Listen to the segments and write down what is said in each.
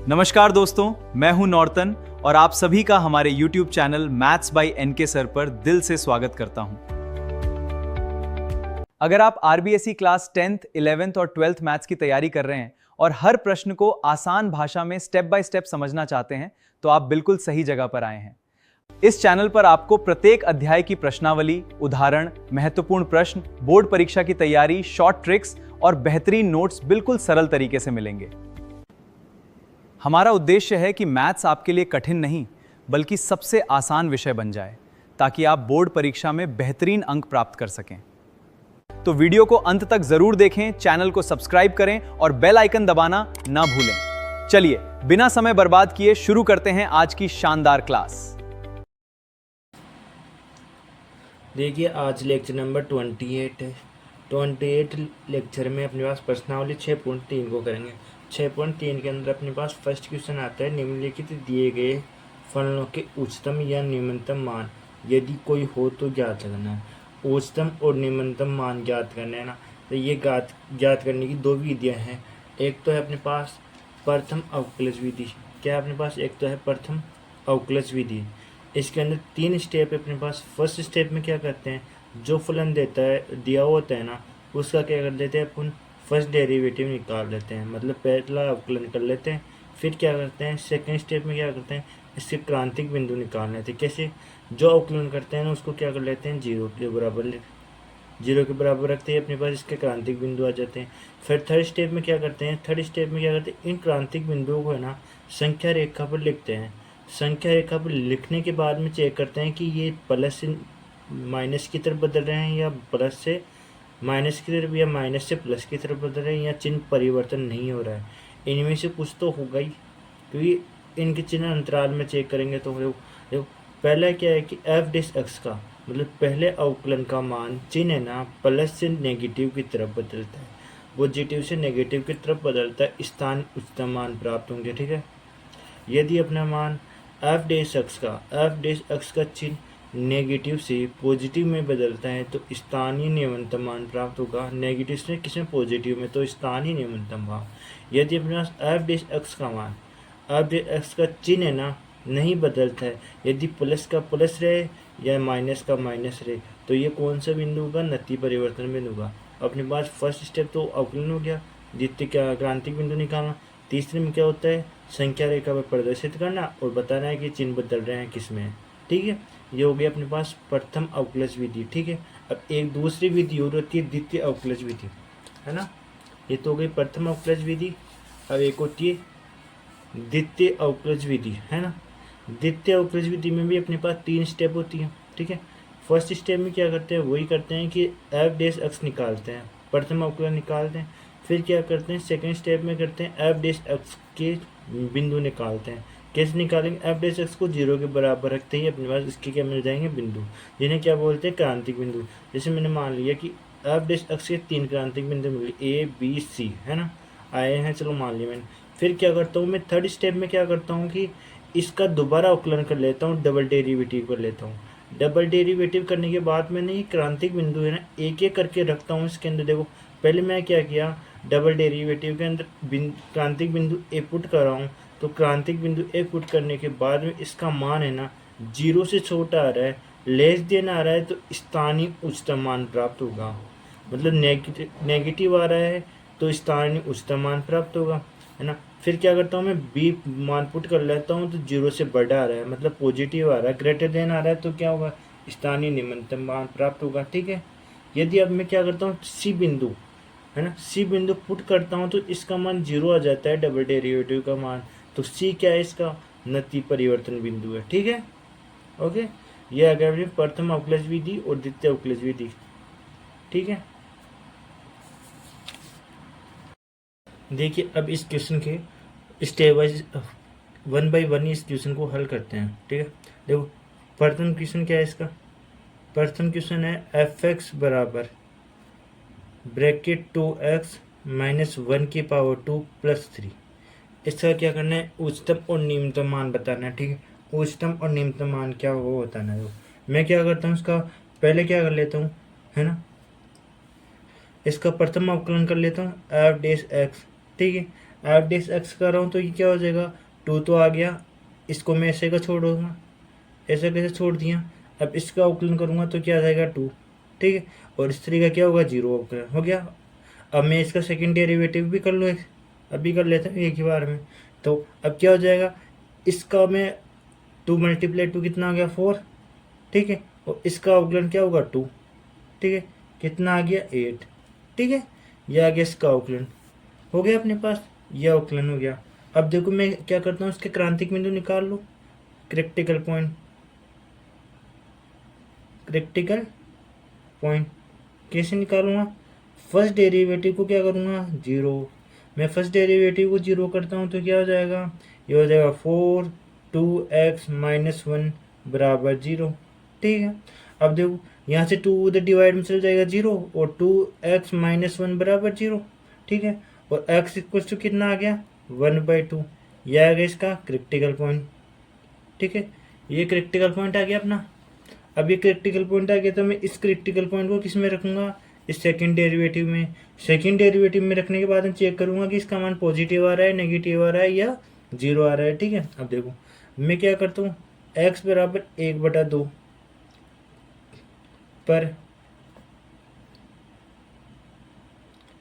नमस्कार दोस्तों, मैं हूं नॉर्तन और आप सभी का हमारे YouTube channel maths by NK sir पर दिल से स्वागत करता हूं। अगर आप आरबीएसई क्लास 10th, 11th और 12th मैथ्स की तैयारी कर रहे हैं और हर प्रश्न को आसान भाषा में स्टेप बाय स्टेप समझना चाहते हैं, तो आप बिल्कुल सही जगह पर आए हैं। इस चैनल पर आपको प्रत्येक अध्याय की प्रश्नावली, उदाहरण, महत्वपूर्ण प्रश्न, बोर्ड परीक्षा की तैयारी, शॉर्ट ट्रिक्स और बेहतरीन नोट्स बिल्कुल सरल तरीके से मिलेंगे। हमारा उद्देश्य है कि मैथ्स आपके लिए कठिन नहीं, बल्कि सबसे आसान विषय बन जाए, ताकि आप बोर्ड परीक्षा में बेहतरीन अंक प्राप्त कर सकें। तो वीडियो को अंत तक जरूर देखें, चैनल को सब्सक्राइब करें और बेल आइकन दबाना ना भूलें। चलिए, बिना समय बर्बाद किए शुरू करते हैं आज की शानदार क्लास। देखिए, आज लेक्चर नंबर 28 है। 28 लेक्चर में अपने पास प्रश्नावली 6.3 को करेंगे। 6.3 के अंदर अपने पास फर्स्ट क्वेश्चन आता है, निम्नलिखित दिए गए फलनों के उच्चतम या निम्नतम मान यदि कोई हो तो ज्ञात करना है। उच्चतम और निम्नतम मान ज्ञात करना है ना, तो ये ज्ञात करने की दो विधियाँ हैं। एक तो है अपने पास प्रथम अवकलज विधि। क्या अपने पास? एक तो है प्रथम अवकलज विधि। इसके अंदर 3 स्टेप है अपने पास। फर्स्ट स्टेप में क्या करते हैं, जो फलन दिया होता है ना, उसका क्या कर देते हैं अपन, फर्स्ट डेरिवेटिव निकाल लेते हैं, मतलब पहला अवकलन कर लेते हैं। फिर क्या करते हैं, सेकंड स्टेप में क्या करते हैं, इसके क्रांतिक बिंदु निकाल लेते हैं। कैसे? जो अवकलन करते हैं ना, उसको क्या कर लेते हैं, जीरो के बराबर रखते हैं अपने पास, इसके क्रांतिक बिंदु आ जाते हैं। फिर थर्ड स्टेप में क्या करते हैं, इन क्रांतिक बिंदुओं को है ना संख्या रेखा पर लिखते हैं। संख्या रेखा पर लिखने के बाद में चेक करते हैं कि ये प्लस से माइनस की तरफ बदल रहे हैं, या प्लस से माइनस की तरफ, या माइनस से प्लस की तरफ बदल रहे हैं, या चिन्ह परिवर्तन नहीं हो रहा है। इनमें से कुछ तो होगा ही, क्योंकि इनके चिन्ह अंतराल में चेक करेंगे तो देखो पहला क्या है कि एफ डिस एक्स का मतलब पहले अवकलन का मान चिन्ह है ना, प्लस से नेगेटिव की तरफ बदलता है। पॉजिटिव से नेगेटिव की तरफ बदलता है, स्थान उच्चतम मान प्राप्त होंगे। ठीक है, यदि अपना मान एफ डेस एक्स का चिन्ह नेगेटिव से पॉजिटिव में बदलता है तो स्थानीय न्यूनतम मान प्राप्त होगा। नेगेटिव से किसमें? पॉजिटिव में, तो स्थानीय न्यूनतम मान। यदि अपने पास एफ डेस एक्स का मान, एफ डेस एक्स का चिन्ह है ना नहीं बदलता है, यदि प्लस का प्लस रहे या माइनस का माइनस रहे, तो ये कौन सा बिंदु होगा? नति परिवर्तन बिंदु होगा। अपने पास फर्स्ट स्टेप तो अवकलन हो गया, द्वितीय क्या क्रांतिक बिंदु निकालना। तीसरे में क्या होता है, संख्या रेखा पर प्रदर्शित करना और बताना है कि चिन्ह बदल रहे हैं किसमें। ठीक है, ये हो गया अपने पास प्रथम अवकलज विधि। ठीक है, अब एक दूसरी विधि और होती है द्वितीय अवकलज विधि, है ना। ये तो हो गई प्रथम अवकलज विधि। अब एक होती है द्वितीय अवकलज विधि, है ना। द्वितीय अवकलज विधि में भी अपने पास 3 स्टेप होती है। ठीक है, फर्स्ट स्टेप में क्या करते हैं, वही करते हैं कि एफ डेस एक्स निकालते हैं, प्रथम अवकलन निकालते हैं। फिर क्या करते हैं, सेकंड स्टेप में करते हैं एफ डेस एक्स के बिंदु निकालते हैं। कैसे निकालेंगे? एफ डेस एक्स को 0 के बराबर रखते ही अपने पास इसके क्या मिल जाएंगे, बिंदु, जिन्हें क्या बोलते हैं, क्रांतिक बिंदु। जैसे मैंने मान लिया कि एफ डेस एक्स के 3 क्रांतिक बिंदु मिल गए, ए बी सी, है ना, आए हैं, चलो मान लिया मैंने। फिर क्या करता हूँ मैं, थर्ड स्टेप में क्या करता हूँ कि इसका दोबारा अवकलन कर लेता हूँ, डबल डेरिवेटिव कर लेता हूँ। डबल डेरिवेटिव करने के बाद मैंने ये क्रांतिक बिंदु है ना एक एक करके रखता हूँ इसके अंदर। देखो पहले मैं क्या किया, डबल डेरिवेटिव के अंदर क्रांतिक बिंदु ए पुट कर रहा हूँ, तो क्रांतिक बिंदु ए पुट करने के बाद में इसका मान है ना 0 से छोटा आ रहा है, लेस देन आ रहा है, तो स्थानीय उच्चतम मान प्राप्त होगा। मतलब नेगेटिव आ रहा है तो स्थानीय उच्चतम मान प्राप्त होगा, है ना। फिर क्या करता हूँ मैं, बी मान पुट कर लेता हूँ, तो 0 से बड़ा आ रहा है, मतलब पॉजिटिव आ रहा है, ग्रेटर देन आ रहा है, तो क्या होगा, स्थानीय निम्नतम मान प्राप्त होगा। ठीक है, यदि अब मैं क्या करता हूँ, सी बिंदु, है ना, सी बिंदु पुट करता हूँ तो इसका मान 0 आ जाता है, डबल डेरिवेटिव का मान। तो सी क्या है, इसका नति परिवर्तन बिंदु है। ठीक है, ओके, ये आ गया प्रथम अवकलज विधि और द्वितीय अवकलज विधि। ठीक है, देखिए अब इस क्वेश्चन के स्टेप वाइज 1 बाई 1 इस क्वेश्चन को हल करते हैं। ठीक है, देखो प्रथम क्वेश्चन क्या है इसका, प्रथम क्वेश्चन है एफ एक्स बराबर ब्रैकेट 2x माइनस 1 की पावर 2 प्लस 3। इसका क्या करना है, उच्चतम और निम्नतम मान बताना है। ठीक है, उच्चतम और निम्नतम मान क्या वो बताना है। मैं क्या करता हूँ, इसका पहले क्या कर लेता हूँ, है ना, इसका प्रथम अवकलन कर लेता हूँ एफ डेस एक्स। ठीक है, एफ डी एक्स कर रहा हूँ तो ये क्या हो जाएगा, 2 तो आ गया, इसको मैं ऐसे का छोड़ूंगा, ऐसा कैसे छोड़ दिया। अब इसका अवकलन करूँगा तो क्या आ जाएगा 2, ठीक है। और इस तरीका क्या होगा, 0 अवकलन हो गया। अब मैं इसका सेकंड डेरिवेटिव भी कर लूँ, अभी कर लेता हूँ एक ही बार में। तो अब क्या हो जाएगा, इसका मैं 2 × 2 कितना आ गया 4, ठीक है। और इसका अवकलन क्या होगा 2, ठीक है। कितना आ गया 8, ठीक है। यह आ गया इसका अवकलन, हो गया अपने पास, यह अवकलन हो गया। अब देखो मैं क्या करता हूँ, इसके क्रांतिक बिंदु निकाल लो, क्रिटिकल पॉइंट, क्रिटिकल पॉइंट कैसे निकालूंगा, फर्स्ट डेरिवेटिव को क्या करूँगा 0, मैं फर्स्ट डेरिवेटिव को 0 करता हूँ तो क्या हो जाएगा, ये हो जाएगा 4 2x - 1 बराबर 0, ठीक है। अब देखो यहाँ से 2 उधर डिवाइड में चल जाएगा 0 और 2x - 1 बराबर 0, ठीक है। और x इक्वल टू कितना आ गया 1/2, यह आ गया इसका क्रिटिकल पॉइंट, ठीक है। ये क्रिटिकल पॉइंट आ गया अपना। अब ये क्रिटिकल पॉइंट आ गया तो मैं इस क्रिटिकल पॉइंट को किस में रखूँगा, इस सेकंड डेरिवेटिव में। सेकंड डेरिवेटिव में रखने के बाद मैं चेक करूँगा कि इसका मान पॉजिटिव आ रहा है, नेगेटिव आ रहा है या 0 आ रहा है, ठीक है। अब देखो मैं क्या करता हूँ, x बराबर 1/2 पर,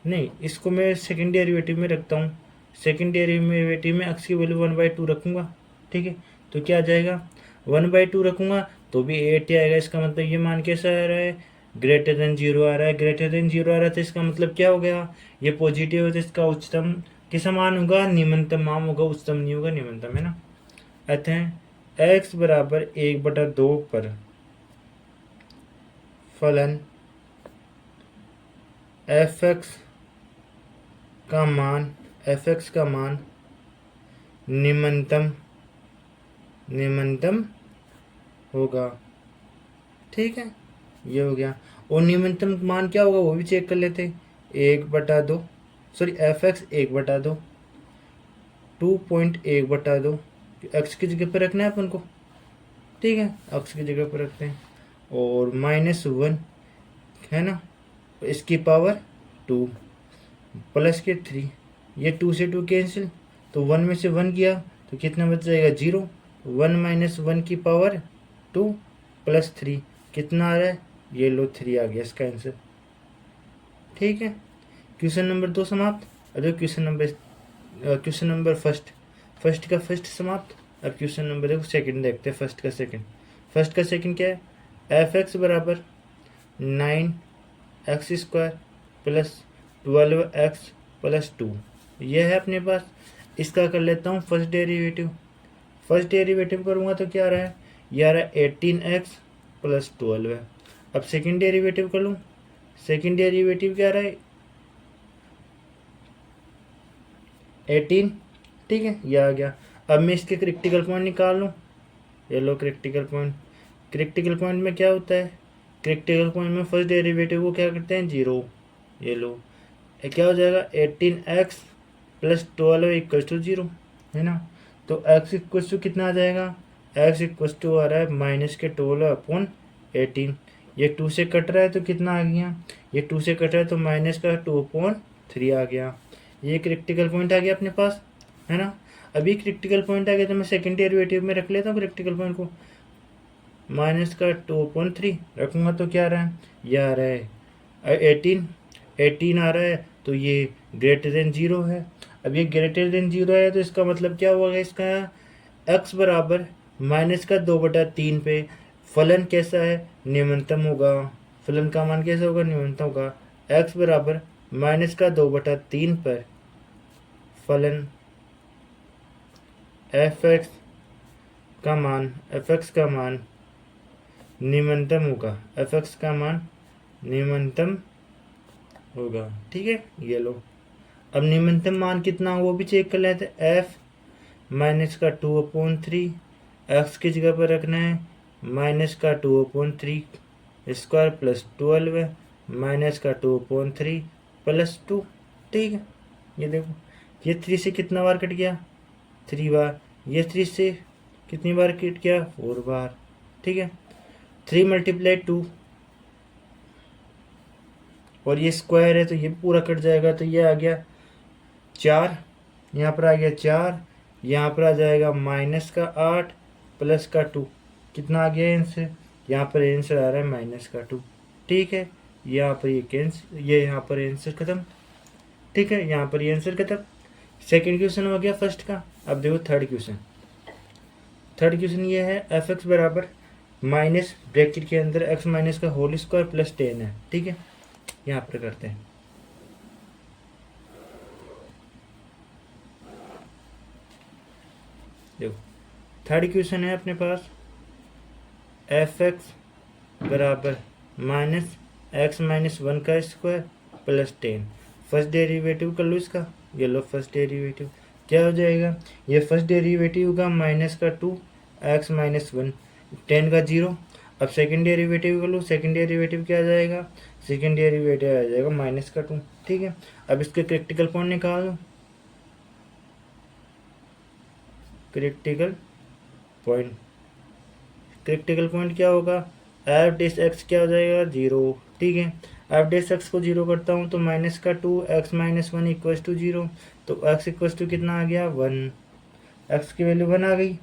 नहीं इसको मैं सेकंड डेरिवेटिव में रखता हूँ, सेकंड डेरिवेटिव में x की वैल्यू 1/2 रखूँगा, ठीक है। तो क्या आ जाएगा 1/2 रखूँगा तो भी 8 ही आएगा। इसका मतलब ये मान कैसा आ रहा है, ग्रेटर देन 0 आ रहा है, ग्रेटर देन 0 आ रहा है तो इसका मतलब क्या हो गया, ये पॉजिटिव है तो इसका उच्चतम किस मान होगा, निम्नतम मान होगा, उच्चतम नहीं होगा, निम्नतम है ना। अतः x बराबर 1/2 पर फलन fx का मान निम्नतम होगा, ठीक है। ये हो गया। और निम्नतम मान क्या होगा वो भी चेक कर लेते, 1/2 सॉरी fx 1/2 2.1/2, x की जगह पर रखना है अपन को, ठीक है, x की जगह पर रखते हैं। और -1 है ना, इसकी पावर 2 प्लस के 3, ये 2 से 2 कैंसिल तो 1 में से 1 गया तो कितना बच जाएगा 0, 1 - 1 की पावर 2 प्लस 3 कितना आ रहा है, ये लो 3 आ गया इसका आंसर, ठीक है। क्वेश्चन नंबर 2 समाप्त। अरे क्वेश्चन नंबर फर्स्ट का फर्स्ट समाप्त। अब क्वेश्चन नंबर देखो सेकंड देखते हैं, फर्स्ट का सेकंड क्या है, fx बराबर 9x² प्लस 12x प्लस 2, यह है अपने पास। इसका कर लेता हूँ फर्स्ट डेरिवेटिव करूँगा तो क्या आ रहा है, यह आ रहा है 18x प्लस 12 है। अब सेकंड डेरिवेटिव कर लूँ, सेकंड डेरिवेटिव क्या आ रहा है 18, ठीक है, यह आ गया। अब मैं इसके क्रिटिकल पॉइंट निकाल लूँ, ये लो क्रिटिकल पॉइंट में क्या होता है, क्रिटिकल पॉइंट में फर्स्ट डेरिवेटिव को क्या करते हैं 0, ये लो ये क्या हो जाएगा 18x प्लस 12 इक्वल टू 0, है ना। तो x इक्वल टू कितना आ जाएगा, x इक्वल टू आ रहा है -12/18, ये 2 से कट रहा है तो कितना आ गया, ये 2 से कट रहा है तो -2/3 आ गया। ये क्रिटिकल पॉइंट आ गया अपने पास, है ना। अभी क्रिटिकल पॉइंट आ गया तो मैं सेकंड डेरिवेटिव में रख लेता हूँ क्रिटिकल पॉइंट को, -2/3 रखूँगा तो क्या आ रहा है, यह आ रहा है 18 आ रहा है तो ये ग्रेटर देन 0 है। अब ये ग्रेटर देन 0 है तो इसका मतलब क्या होगा, इसका x बराबर -2/3 पे फलन कैसा है, निम्नतम होगा, फलन का मान कैसा होगा, निम्नतम होगा। x बराबर -2/3 पर फलन fx का मान निम्नतम होगा, ठीक है, ये लो। अब निम्नतम मान कितना हो वो भी चेक कर लेते हैं, f -2/3, x की जगह पर रखना है -2/3 स्क्वायर प्लस 12 है -2/3 प्लस 2, ठीक है। ये देखो ये 3 से कितना बार कट गया, 3 बार, ये 3 से कितनी बार कट गया, 4 बार, ठीक है। 3 × 2 और ये स्क्वायर है तो ये पूरा कट जाएगा तो ये आ गया 4, यहाँ पर आ गया 4, यहाँ पर आ जाएगा माइनस का 8 प्लस का 2, कितना आ गया आंसर? यहाँ पर आंसर आ रहा है माइनस का 2। ठीक है, यहाँ पर ये यहाँ पर आंसर खत्म। ठीक है, यहाँ पर ये आंसर खत्म। सेकंड क्वेश्चन हो गया फर्स्ट का। अब देखो थर्ड क्वेश्चन। थर्ड क्वेश्चन ये है एफ एक्स बराबर माइनस ब्रैकेट के अंदर एक्स माइनस का होल स्क्वायर प्लस 10 है। ठीक है, यहाँ पर करते हैं। देखो थर्ड क्वेश्चन है अपने पास एफ एक्स बराबर माइनस एक्स माइनस 1 का स्क्वायर प्लस 10। फर्स्ट डेरिवेटिव कर लो इसका, ये लो फर्स्ट डेरिवेटिव। क्या हो जाएगा? ये फर्स्ट डेरिवेटिव का माइनस का 2 एक्स माइनस 1 10 का 0। अब सेकंड डेरिवेटिव कर लो, सेकंड डेरिवेटिव क्या आ जाएगा? सेकंड डेरिवेटिव आ जाएगा माइनस का 2। ठीक है, अब इसके क्रिटिकल पॉइंट निकाल दो। क्रिटिकल पॉइंट क्या होगा? एफ डेस एक्स क्या हो जाएगा? 0। ठीक है, एफ डेस एक्स को 0 करता हूँ तो माइनस का 2 एक्स माइनस 1 इक्वल्स टू 0। तो एक्स इक्वल्स टू कितना आ गया? 1। एक्स की वैल्यू 1 आ गई।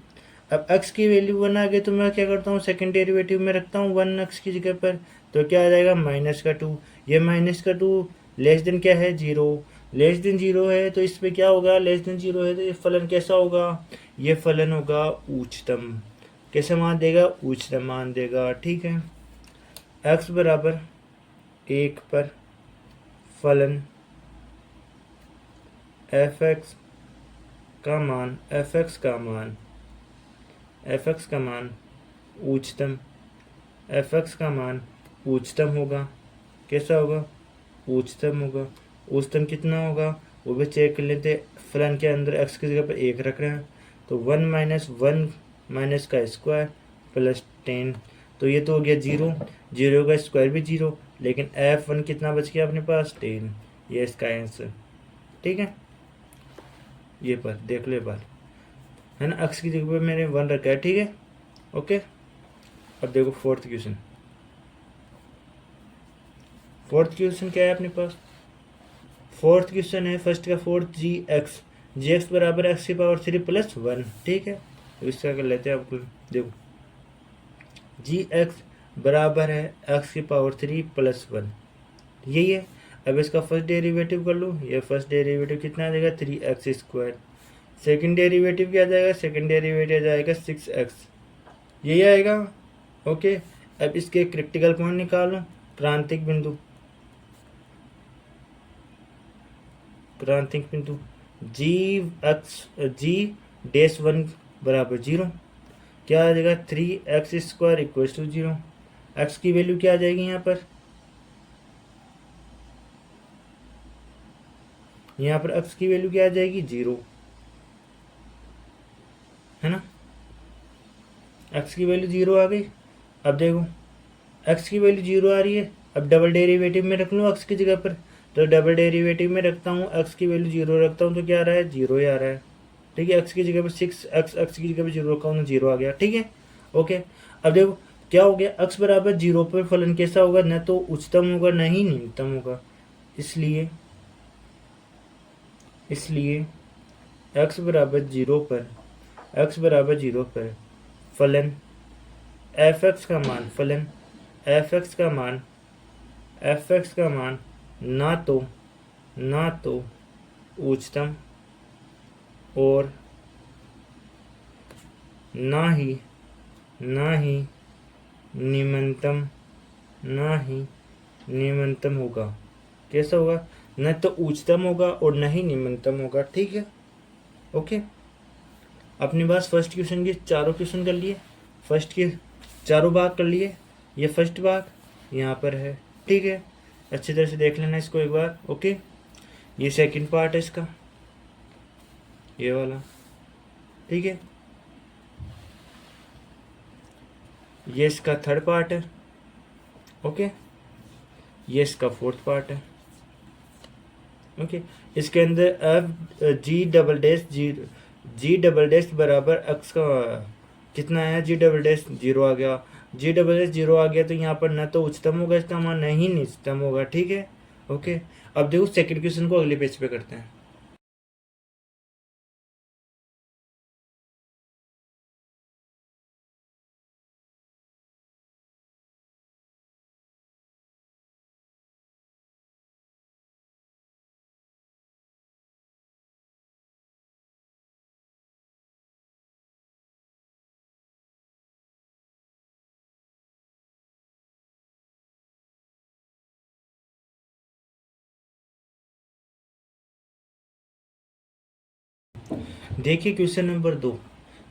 अब एक्स की वैल्यू 1 आ गई तो मैं क्या करता हूँ? सेकंड डेरिवेटिव में रखता हूँ 1 एक्स की जगह पर, तो क्या आ जाएगा? माइनस का 2। ये माइनस का 2 लेस देन क्या है? 0। लेस देन 0 है तो इस पर क्या होगा? लेस देन 0 है तो ये फलन कैसा होगा? ये फलन होगा उच्चतम। कैसे मान देगा? उच्चतम मान देगा। ठीक है, x बराबर 1 पर फलन f(x) का मान उच्चतम f(x) का मान उच्चतम होगा। कैसा होगा? उच्चतम होगा। उच्चतम कितना होगा वो भी चेक कर लेते। फलन के अंदर x की जगह पर 1 रख रहे हैं तो 1 माइनस 1 माइनस का स्क्वायर प्लस 10, तो ये तो हो गया 0। 0 का स्क्वायर भी 0, लेकिन f1 कितना बच गया अपने पास? 10। ये इसका आंसर। ठीक है, ये पर देख लो बार है ना, x की जगह पर मैंने 1 रखा है। ठीक है, ओके। अब देखो फोर्थ क्वेश्चन। फोर्थ क्वेश्चन क्या है अपने पास? फोर्थ क्वेश्चन है फर्स्ट का फोर्थ जी एक्स बराबर एक्स की पावर 3 प्लस 1। ठीक है, तो इसका कर लेते हैं आपको। देखो जी एक्स बराबर है एक्स की पावर 3 प्लस 1, यही है। अब इसका फर्स्ट डेरिवेटिव कर लो। ये फर्स्ट डेरिवेटिव कितना आ जाएगा? 3x square. सेकेंड डेरिवेटिव क्या आ जाएगा? सेकेंड डेरिवेटिव आ जाएगा 6x, यही आएगा। ओके, अब इसके क्रिटिकल पॉइंट निकालो। क्रांतिक बिंदु जी डैश 1 बराबर 0। क्या आ जाएगा? 3x square equals to 0। X की वैल्यू क्या आ जाएगी यहाँ पर? यहाँ पर x की वैल्यू क्या आ जाएगी? 0, है ना। x की वैल्यू 0 आ गई। अब देखो x की वैल्यू 0 आ रही है। अब डबल डेरिवेटिव में रख लो x की जगह पर, तो डबल डेरिवेटिव में रखता हूँ, x की वैल्यू 0 रखता हूँ तो क्या आ रहा है? 0 ही आ रहा है। ठीक है, x की जगह पर 6x, x की जगह पर 0 रखा हूँ, 0 आ गया। ठीक है, ओके। अब देखो क्या हो गया? x बराबर 0 पर फलन कैसा होगा? न तो उच्चतम होगा न ही निम्नतम होगा। इसलिए x बराबर 0 पर फलन f(x) का मान ना तो उच्चतम और ना ही निम्नतम होगा। कैसा होगा? न तो उच्चतम होगा और न ही निम्नतम होगा। ठीक है, ओके। अपने पास फर्स्ट क्वेश्चन के चारों क्वेश्चन कर लिए, फर्स्ट के चारों भाग कर लिए। ये फर्स्ट भाग यहाँ पर है। ठीक है, अच्छी तरह से देख लेना इसको एक बार। ओके, ये सेकंड पार्ट है इसका, ये वाला। ठीक है, ये इसका थर्ड पार्ट है। ओके, ये इसका फोर्थ पार्ट है। ओके, इसके अंदर एफ जी डबल डैश बराबर एक्स का कितना है? जी डबल डैश 0 आ गया। जी डबल डैश 0 आ गया तो यहाँ पर न तो उच्चतम होगा इसका मान, न ही निम्नतम होगा। ठीक है, ओके। अब देखो सेकंड क्वेश्चन को अगले पेज पे करते हैं। देखिए क्वेश्चन नंबर 2,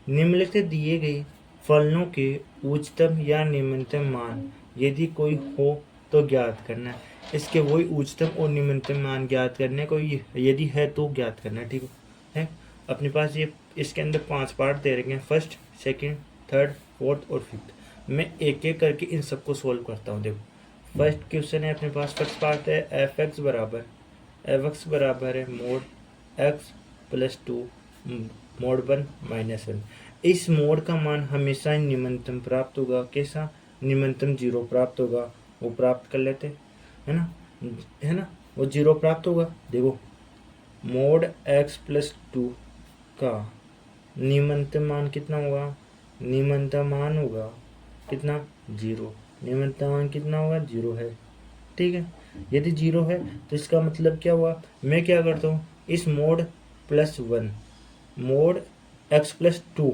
निम्नलिखित दिए गए फलनों के उच्चतम या निम्नतम मान यदि कोई हो तो ज्ञात करना है। इसके वही उच्चतम और निम्नतम मान ज्ञात करने को, यदि है तो ज्ञात करना है। ठीक है, अपने पास ये इसके अंदर 5 पार्ट दे रखे हैं, फर्स्ट, सेकंड, थर्ड, फोर्थ और फिफ्थ। मैं एक एक करके इन सबको सोल्व करता हूँ। देखो फर्स्ट क्वेश्चन है अपने पास, फर्स्ट पार्ट है एफ एक्स बराबर है mode x plus 2 mode 1 minus 1। इस मोड का मान हमेशा निम्नतम प्राप्त होगा। कैसा? निम्नतम 0 प्राप्त होगा, वो प्राप्त कर लेते है ना, वो 0 प्राप्त होगा। देखो मोड x प्लस 2 का निम्नतम मान कितना होगा? निम्नतम मान होगा कितना? 0। निम्नतम मान कितना होगा? 0 है। ठीक है, यदि 0 है तो इसका मतलब क्या हुआ? मैं क्या करता हूँ, इस mode plus 1 mode x plus 2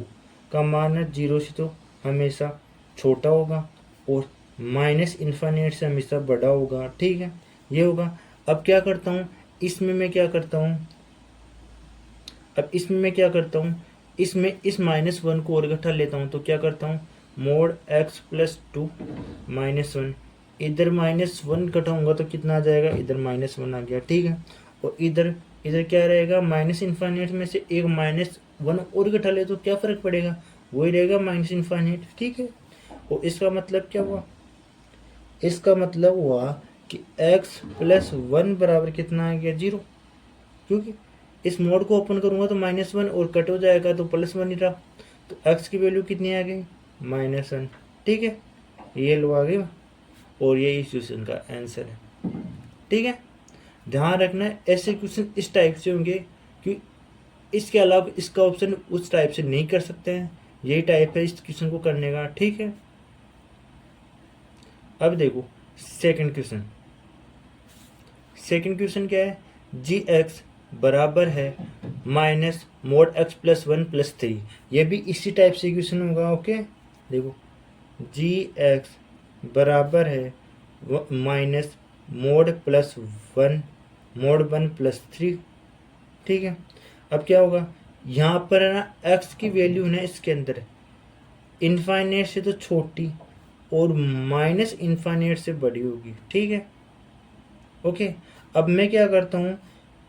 का मान 0 से तो हमेशा छोटा होगा और माइनस इन्फाइनाइट से हमेशा बड़ा होगा। ठीक है, ये होगा। अब क्या करता हूँ, इसमें मैं क्या करता हूँ, इसमें इस माइनस 1 को और इकट्ठा लेता हूँ। तो क्या करता हूँ, मोड x प्लस 2 माइनस 1, इधर माइनस 1 घटाऊंगा तो कितना आ जाएगा? इधर माइनस 1 आ गया। ठीक है, और इधर क्या रहेगा? माइनस इन्फाइनाइट में से एक माइनस 1 और घटा ले तो क्या फ़र्क पड़ेगा? वही रहेगा माइनस इन्फाइनाइट। ठीक है, और इसका मतलब क्या हुआ? इसका मतलब हुआ कि x प्लस 1 बराबर कितना आ गया? 0। क्योंकि इस मोड को ओपन करूंगा तो माइनस 1 और कट हो जाएगा तो प्लस 1 ही रहा। तो x की वैल्यू कितनी आ गई? माइनस 1। ठीक है, ये लो आ गई और ये इस क्वेश्चन का आंसर है। ठीक है, ध्यान रखना ऐसे क्वेश्चन इस टाइप से होंगे कि इसके अलावा इसका ऑप्शन उस टाइप से नहीं कर सकते हैं। यही टाइप है इस क्वेश्चन को करने का। ठीक है, अब देखो सेकंड क्वेश्चन क्या है? जी एक्स बराबर है minus mode x plus 1 plus 3। ये भी इसी टाइप से क्वेश्चन होगा। ओके, देखो जी एक्स बराबर है minus mode plus 1 mode 1 plus 3। ठीक है, अब क्या होगा? यहाँ पर है ना एक्स की वैल्यू है ना इसके अंदर इनफाइनाइट से तो छोटी और माइनस इनफाइनाइट से बड़ी होगी। ठीक है, ओके। अब मैं क्या करता हूँ,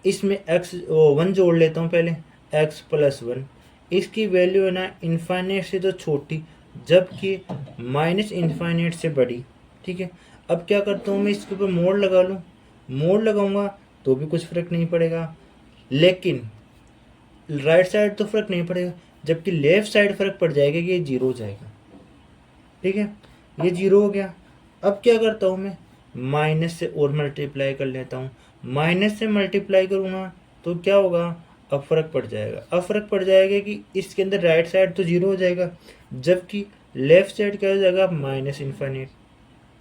इसमें x 1 जोड़ लेता हूँ पहले, x प्लस 1। इसकी वैल्यू है ना इनफाइनाइट से तो छोटी जबकि माइनस इनफाइनाइट से बड़ी। ठीक है, अब क्या करता हूँ मैं इसके ऊपर मोड लगा लूँ। मोड लगाऊंगा तो भी कुछ फर्क नहीं पड़ेगा, लेकिन राइट साइड तो फर्क नहीं पड़ेगा, जबकि लेफ्ट साइड फर्क पड़ जाएगा कि ये 0 हो जाएगा। ठीक है, ये 0 हो गया। अब क्या करता हूँ मैं, माइनस से और मल्टीप्लाई कर लेता हूँ। माइनस से मल्टीप्लाई करूँगा तो क्या होगा? अब फर्क पड़ जाएगा। अब फर्क पड़ जाएगा कि इसके अंदर राइट साइड तो 0 हो जाएगा जबकि लेफ्ट साइड क्या हो जाएगा? Minus infinite.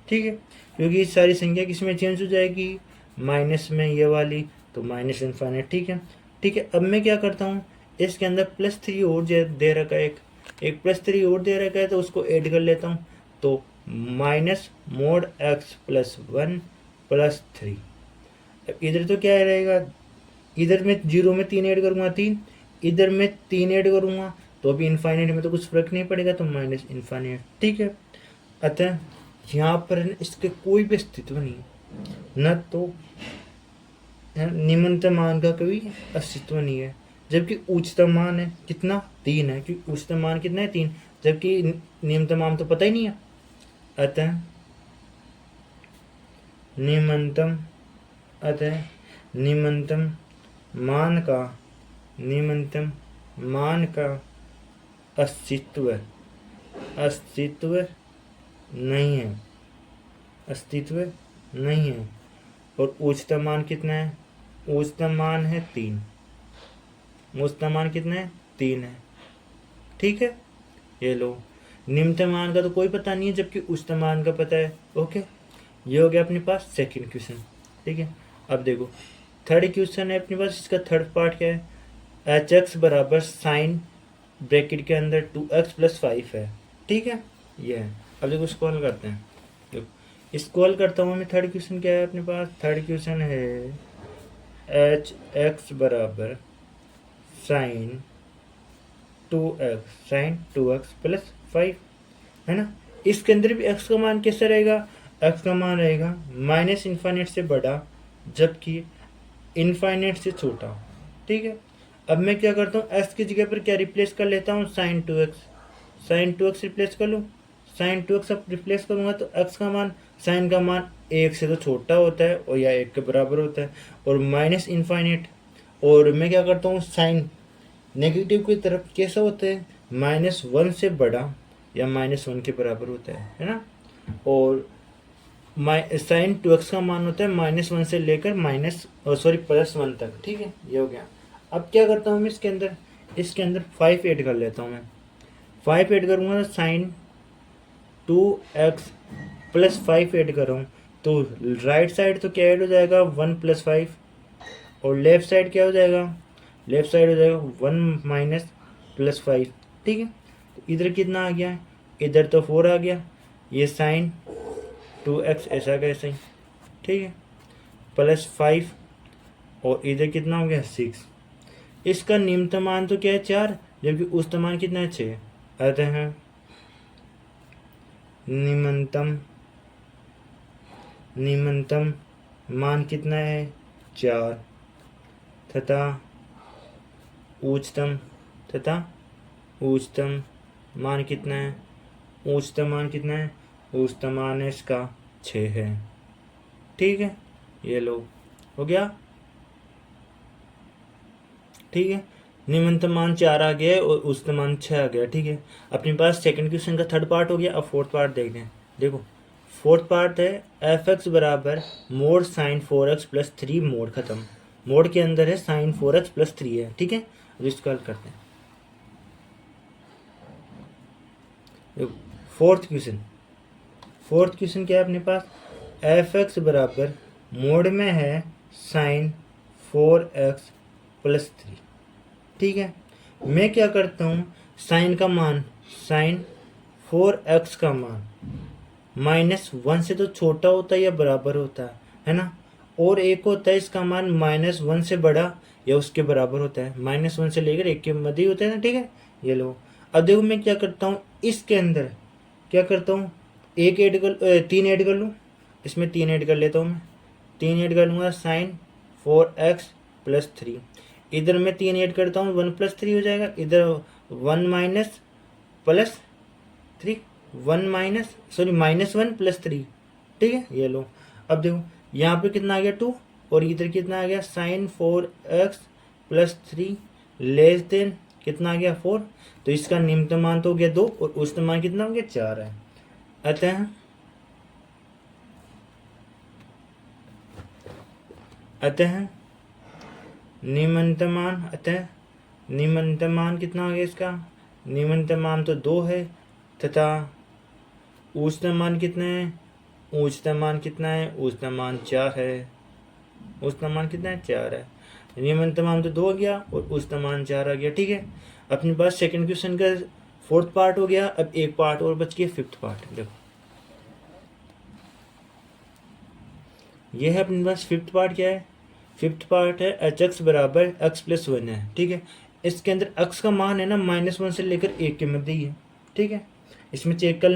ठीक है, क्योंकि सारी संख्या किसमें चेंज हो जाएगी? माइनस में, ये वाली तो माइनस इन्फाइनाइट। ठीक है, ठीक है। अब मैं क्या करता हूँ, इसके अंदर प्लस 3 और दे रखा है, एक प्लस 3 और दे रखा है तो उसको ऐड कर लेता हूँ। तो minus mode x plus 1 plus 3। इधर तो क्या रहेगा? इधर में 0 में 3 ऐड करूँगा 3, इधर में 3 ऐड करूँगा तो अभी इन्फाइनाइट में तो कुछ फर्क नहीं पड़ेगा, तो माइनस इन्फाइनाइट। ठीक है, अतः यहाँ पर इसके कोई भी अस्तित्व नहीं है, न तो निम्नतम मान का कोई अस्तित्व नहीं है, जबकि उच्चतम मान है कितना? 3 है, क्योंकि उच्चतम मान कितना है? 3, जबकि निम्नतम मान तो पता ही नहीं है। अतः निम्नतम मान का अस्तित्व नहीं है। और उच्चतम मान कितना है? उच्चतम मान है 3। उच्चतम मान कितना है? 3 है। ठीक है, ये लो, निम्नतम मान का तो कोई पता नहीं है जबकि उच्चतम मान का पता है। ओके, ये हो गया अपने पास सेकंड क्वेश्चन। ठीक है, अब देखो थर्ड क्वेश्चन है अपने पास। इसका थर्ड पार्ट क्या है? एच एक्स बराबर साइन ब्रैकेट के अंदर 2x प्लस 5 है। ठीक है, ये है। अब देखो स्क्रॉल करते हैं, देखो स्क्रॉल करता हूँ मैं। थर्ड क्वेश्चन क्या है अपने पास? थर्ड क्वेश्चन है एच एक्स बराबर साइन 2x प्लस 5, है ना। इसके अंदर भी x का मान कैसा रहेगा, x का मान रहेगा माइनस इन्फाइनेट से बड़ा जबकि इन्फाइनेट से छोटा, ठीक है। अब मैं क्या करता हूँ, x की जगह पर क्या रिप्लेस कर लेता हूँ, साइन 2x रिप्लेस कर लूँ। साइन 2x अब रिप्लेस करूँगा तो x का मान, साइन का मान 1 से तो छोटा होता है और या 1 के बराबर होता है, और माइनस इन्फाइनेट, और मैं क्या करता हूँ, साइन नेगेटिव की तरफ कैसा होता है, -1 से बड़ा या -1 के बराबर होता है ना। और साइन 2x का मान होता है -1 से लेकर +1 तक, ठीक है। ये हो गया। अब क्या करता हूँ मैं इसके अंदर 5 ऐड कर लेता हूँ मैं। 5 ऐड करूँगा तो साइन 2x प्लस 5 ऐड कर रहा हूँ तो राइट साइड तो क्या ऐड हो जाएगा, 1 + 5, और लेफ्ट साइड क्या हो जाएगा, लेफ्ट साइड हो जाएगा 1 - +5, ठीक है। तो इधर कितना आ गया, इधर तो 4 आ गया, ये साइन 2x ऐसा का ऐसा ही, ठीक है, +5, और इधर कितना हो गया 6। इसका निम्नतम मान तो क्या है 4, जबकि उच्चतम मान कितना है 6। अतः निम्नतम मान कितना है 4, तथा उच्चतम मान कितना है, उच्चतम मान इसका 6 है, ठीक है। ये लो हो गया, ठीक है। निम्नतम मान 4 आ गया और उच्चतम मान 6 आ गया, ठीक है। अपने पास सेकंड क्वेश्चन का थर्ड पार्ट हो गया। अब फोर्थ पार्ट देखते हैं। देखो फोर्थ पार्ट है f(x) बराबर mod sine 4x plus 3 mod खत्म। मोड के अंदर है साइन 4x प्लस 3 है, ठीक है। अब इसको हल करते हैं। फोर्थ क्वेश्चन क्या है अपने पास, f(x) बराबर मोड में है साइन 4x प्लस 3, ठीक है। मैं क्या करता हूँ, साइन 4x का मान -1 से तो छोटा होता है या बराबर होता है ना। और एक होता है इसका मान -1 से बड़ा या उसके बराबर होता है, -1 से लेकर 1 के मध्य होता है ना, ठीक है। ये लो, अब देखो मैं क्या करता हूँ, इसके अंदर क्या करता हूँ, 3 ऐड कर लूँ, इसमें 3 ऐड कर लेता हूँ मैं। 3 ऐड कर लूँगा साइन 4x प्लस 3, इधर मैं 3 ऐड करता हूँ 1 + 3 हो जाएगा, इधर 1 - +3 -1 + 3, ठीक है। ये लो, अब देखो यहाँ पे कितना आ गया 2, और इधर कितना आ गया sign 4x plus 3 less than कितना आ गया 4। तो इसका निम्नतम मान तो हो गया 2 और उच्चतम मान कितना हो गया 4 है। अतः निम्नतम मान कितना हो गया इसका, निम्नतम मान तो 2 है, तथा उच्चतम मान कितना है, उच्चतम मान 4 है। उच्चतम मान कितना है 4 है। निम्नतम मान तो 2 हो गया और उच्चतम मान 4 आ गया, ठीक है। अपने पास सेकंड क्वेश्चन का फोर्थ पार्ट हो गया। अब एक पार्ट और बच गया, फिफ्थ पार्ट। देखो ये है अपने पास फिफ्थ पार्ट। क्या है फिफ्थ पार्ट है h(x) बराबर x + 1 है, ठीक है। इसके अंदर x का मान है ना -1 से लेकर 1 के मध्य ही है, ठीक है। इसमें चेक कर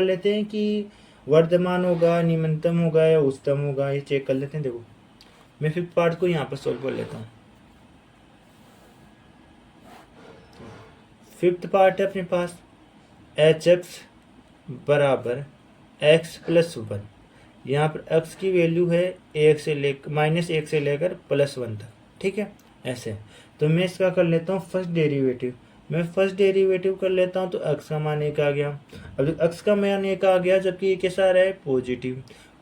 लेते हैं कि वर्धमान होगा, निम्नतम होगा या उच्चतम होगा, ये चेक कर लेते हैं। देखो मैं फिफ्थ पार्ट को यहाँ पर सोल्व कर लेता हूँ। फिफ्थ पार्ट है अपने पास h(x) बराबर x + 1। यहाँ पर x की वैल्यू है -1 से लेकर +1 तक, ठीक है। ऐसे तो मैं इसका कर लेता हूँ फर्स्ट डेरिवेटिव। मैं फर्स्ट डेरिवेटिव कर लेता हूँ तो x का मान 1 आ गया। अब x का मान 1 आ गया, जबकि ये कैसा आ रहा है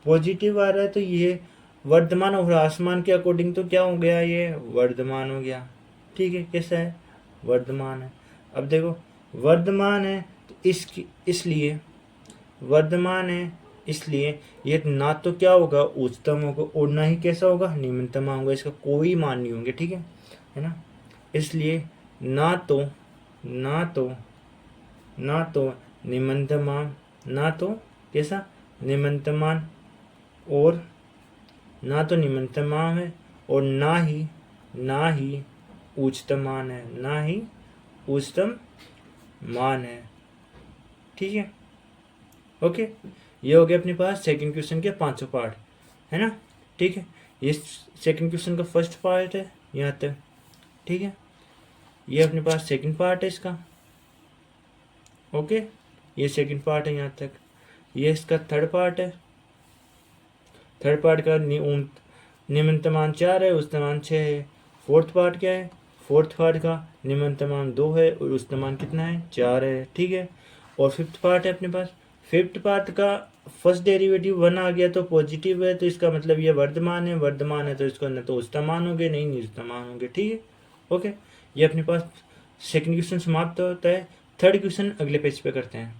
पॉजिटिव आ रहा है, तो ये वर्धमान और ह्रासमान के अकॉर्डिंग तो क्या हो गया, ये वर्धमान हो गया, ठीक है। कैसा है, वर्धमान है। अब देखो वर्धमान है तो इसलिए वर्धमान है, इसलिए ये ना तो क्या होगा उच्चतम होगा और ना ही कैसा होगा निम्नतम होगा, इसका कोई मान नहीं होंगे, ठीक है ना। इसलिए ना तो निम्नतम मान, ना तो कैसा निम्नतम मान, और ना तो निम्नतम मान है और ना ही उच्चतम मान है, ना ही उच्चतम मान है। ठीक है, ओके। ये हो गया अपने पास सेकंड क्वेश्चन के 500 पार्ट, है ना। ठीक है, ये सेकंड क्वेश्चन का फर्स्ट पार्ट है यहाँ तक। ठीक है, ये अपने पास सेकंड पार्ट है इसका, ओके। ये सेकंड पार्ट है यहाँ तक। ये इसका थर्ड पार्ट है। थर्ड पार्ट का निम्नतम मान 4 है, उच्चतम मान 6 है। फोर्थ पार्ट क्या है? फोर्थ पार्ट का निम्नतम मान 2 है और उच्चतम मान कितना है? 4 है। ठीक है, और फिफ्थ पार्ट है अपने पास। फिफ्थ पार्ट का फर्स्ट डेरिवेटिव 1 आ गया तो पॉजिटिव है, तो इसका मतलब ये वर्धमान है। वर्धमान है तो इसको न तो उच्चतम मान होंगे नहीं निम्नतम मान होंगे। ठीक है, ओके। ये अपने पास सेकंड क्वेश्चन समाप्त होता है। थर्ड क्वेश्चन अगले पेज पे करते हैं।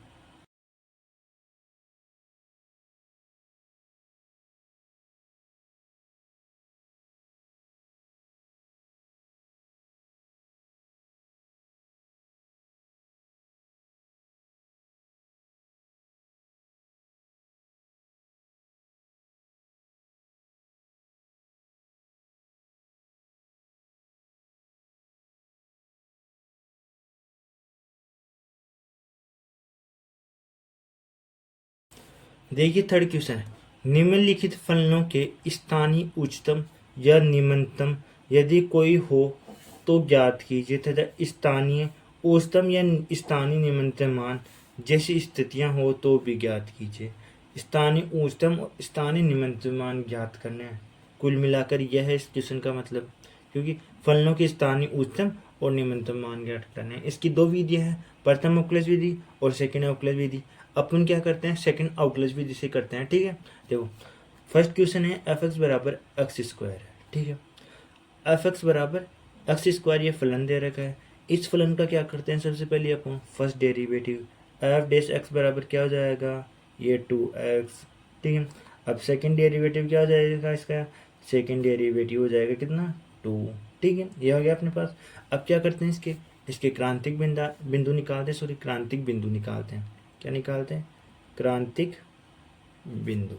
देखिए थर्ड क्वेश्चन है, निम्नलिखित फलनों के स्थानीय उच्चतम या निम्नतम यदि कोई हो तो ज्ञात कीजिए तथा स्थानीय उच्चतम या स्थानीय निम्नतम मान जैसी स्थितियां हो तो भी ज्ञात कीजिए। स्थानीय उच्चतम और स्थानीय निम्नतम मान ज्ञात करने हैं। कुल मिलाकर यह है इस क्वेश्चन का मतलब, क्योंकि फलनों के स्थानीय उच्चतम और निम्नतम मान ज्ञात करने हैं। इसकी दो विधियां हैं, प्रथम अवकलज विधि और सेकंड अवकलज विधि। अपन क्या करते हैं? सेकंड अवकलज विधि से करते हैं। ठीक है, देखो फर्स्ट क्वेश्चन है एफ एक्स बराबर एक्स स्क्वायर है। ठीक है, एफ एक्स बराबर एक्स स्क्वायर ये फलन दे रखा है। इस फलन का क्या करते हैं? सबसे पहले अपन first derivative f dash x बराबर क्या हो जाएगा? ये 2x। ठीक है, अब सेकंड डेरिवेटिव क्या हो जाएगा इसका? सेकंड डेरिवेटिव हो जाएगा कितना? 2। ठीक है, ये हो गया अपने पास। अब क्या करते हैं? इसके क्रांतिक बिंदु निकालते हैं, सॉरी क्रांतिक बिंदु निकालते हैं। क्या निकालते हैं? क्रांतिक बिंदु।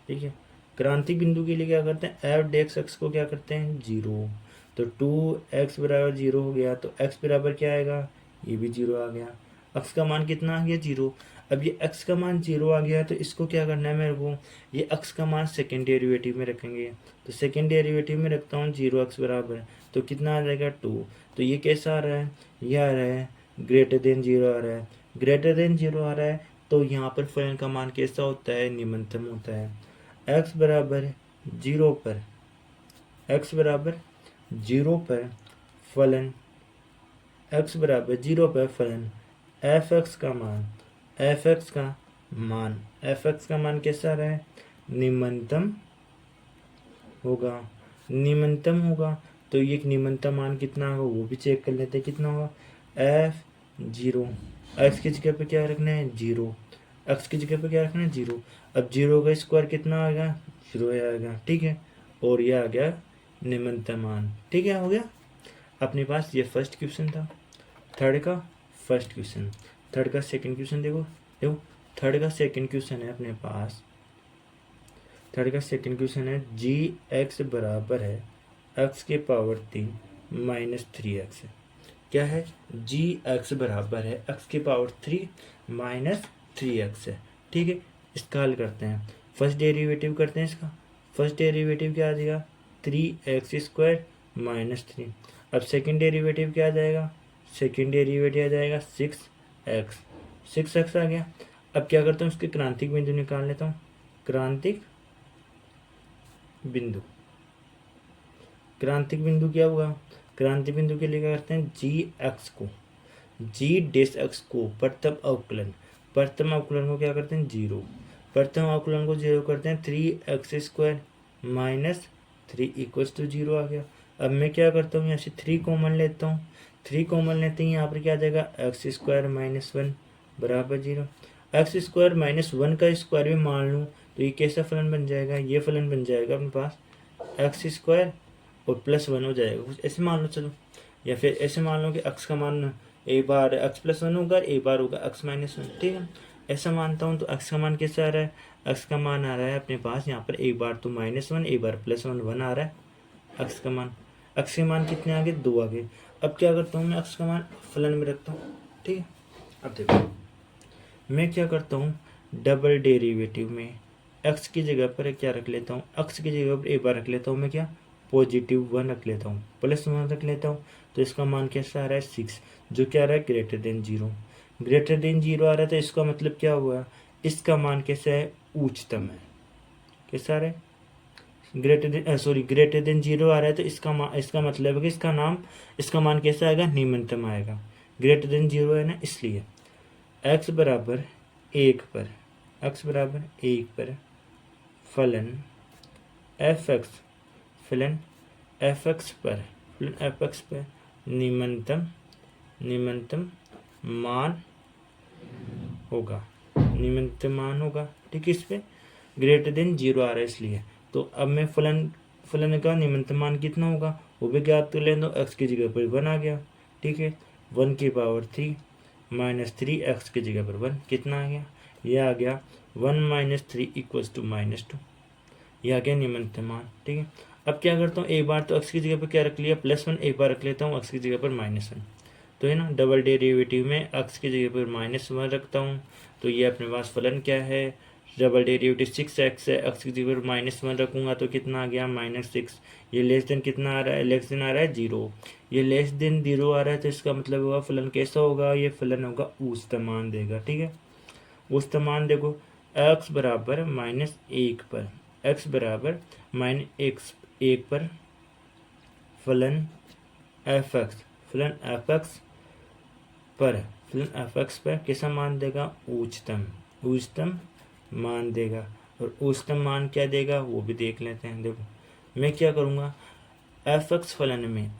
ठीक है, क्रांतिक बिंदु के लिए क्या करते हैं? एफ डेक्स एक्स को क्या करते हैं? 0। तो 2x बराबर 0 हो गया, तो x बराबर क्या आएगा? ये भी 0 आ गया। x का मान कितना आ गया? 0। अब ये x का मान 0 आ गया, तो इसको क्या करना है मेरे को? ये x का मान सेकेंड डेरिवेटिव में रखेंगे। तो सेकेंड डेरिवेटिव में रखता हूँ 0x बराबर, तो कितना आ जाएगा? 2। तो ये कैसा आ रहा है? ये आ रहा है ग्रेटर देन 0 आ रहा है। ग्रेटर देन 0 आ रहा है, तो यहाँ पर फलन का मान कैसा होता है? निम्नतम होता है। x बराबर 0 पर, x बराबर 0 पर फलन, x बराबर 0 पर फलन एफ एक्स का मान, एफ एक्स का मान, एफ एक्स का मान कैसा रहा है? निम्नतम होगा। निम्नतम होगा, तो ये निम्नतम मान कितना होगा वो भी चेक कर लेते हैं। कितना होगा? एफ 0, एक्स की जगह पे क्या रखना है? 0। एक्स की जगह पे क्या रखना है? 0। अब 0 का स्क्वायर कितना आएगा? 0 आएगा। ठीक है, और ये आ गया निम्नतम मान। ठीक है, हो गया अपने पास। ये फर्स्ट क्वेश्चन था। थर्ड का फर्स्ट क्वेश्चन, थर्ड का सेकंड क्वेश्चन देखो। देखो थर्ड का सेकंड क्वेश्चन है अपने पास। थर्ड का सेकंड क्वेश्चन है जी एक्स बराबर है एक्स के पावर 3 माइनस 3x है। क्या है? जी एक्स बराबर है एक्स के पावर 3 माइनस 3x है। ठीक है, इसका हल करते हैं। फर्स्ट डेरिवेटिव करते हैं इसका। फर्स्ट डेरिवेटिव क्या आ जाएगा? 3x square minus 3। अब सेकंड डेरिवेटिव क्या आ जाएगा? सेकंड डेरिवेटिव आ जाएगा 6x। 6x आ गया। अब क्या करता हूँ? इसके क्रांतिक बिंदु निकाल लेता हूँ। क्रांतिक बिंदु, क्रांतिक बिंदु क्या हुआ? क्रांतिक बिंदु के लिए क्या करते हैं? जी एक्स को, जी डेस एक्स को प्रथम अवकलन, प्रथम अवकलन को क्या करते हैं? 0। प्रथम अवकलन को 0 करते हैं। 3x square minus 3 equals to 0 आ गया। अब मैं क्या करता हूँ? यहाँ से 3 कॉमन लेता हूँ। 3 कॉमन लेते हैं, यहाँ पर क्या आ जाएगा? एक्स स्क्वायर माइनस 1 बराबर 0। एक्स स्क्वायर माइनस 1 का स्क्वायर भी मान लूँ तो ये कैसा फलन बन जाएगा? ये फलन बन जाएगा अपने पास एक्स स्क्वायर और प्लस 1 हो जाएगा। कुछ ऐसे मान लो चलो, या फिर ऐसे मान लो कि एक्स का मान एक बार एक्स प्लस 1 होगा, एक बार होगा एक्स माइनस 1। ठीक है, ऐसा मानता हूँ। तो एक्स का मान कैसा आ रहा है? एक्स का मान आ रहा है अपने पास यहाँ पर एक बार तो -1, एक बार +1 1 आ रहा है एक्स का मान। x के मान कितने आ गए, 2 आ गए। अब क्या करता हूँ, मैं x का मान फलन में रखता हूँ, ठीक है। अब देखो मैं क्या करता हूँ, डबल डेरिवेटिव में x की जगह पर क्या रख लेता हूँ, x की जगह पर एक बार रख लेता हूँ मैं क्या, +1 रख लेता हूँ, +1 रख लेता हूँ। तो इसका मान कैसा आ रहा है, 6, जो क्या आ रहा है, ग्रेटर देन 0। ग्रेटर देन 0 आ रहा है तो इसका मतलब क्या हुआ, इसका मान कैसा है, उच्चतम है। कैसा आ रहा है, ग्रेटर देन 0 आ रहा है तो इसका मतलब है कि इसका मान कैसा आएगा, निम्नतम आएगा। ग्रेटर देन 0 है ना, इसलिए x बराबर 1 पर, फलन एफ एक्स पर निम्नतम मान होगा, ठीक है। इस पे ग्रेटर देन 0 आ रहा है इसलिए। तो अब मैं फलन का निम्नतम मान कितना होगा वो भी ज्ञात कर लें, तो x की जगह पर 1 आ गया, ठीक है। 1 की पावर 3 -3 x की जगह पर 1 कितना आ गया, ये आ गया 1 - 3 = -2, ये आ गया निम्नतम मान, ठीक है। अब क्या करता हूँ, एक बार तो x की जगह पर क्या रख लिया, +1, एक बार रख लेता हूँ x की जगह पर -1, तो है ना, डबल डेरिवेटिव में x की जगह पर -1 रखता हूँ, तो ये अपने पास फलन क्या है, डबल डेरिवेटिव 6x है, x की जगह पर -1 रखूँगा तो कितना आ गया, -6। ये लेस देन कितना आ रहा है, लेस देन आ रहा है 0। ये लेस देन 0 आ रहा है तो इसका मतलब होगा फलन कैसा होगा, ये फलन होगा उच्चतम मान देगा, ठीक है। उच्चतम मान देखो, x बराबर -1 पर, x बराबर -1 पर फलन एफ एक्स पर कैसा मान देगा, उच्चतम मान देगा। और उच्चतम मान क्या देगा वो भी देख लेते हैं। देखो मैं क्या करूँगा, एफ एक्स फलन में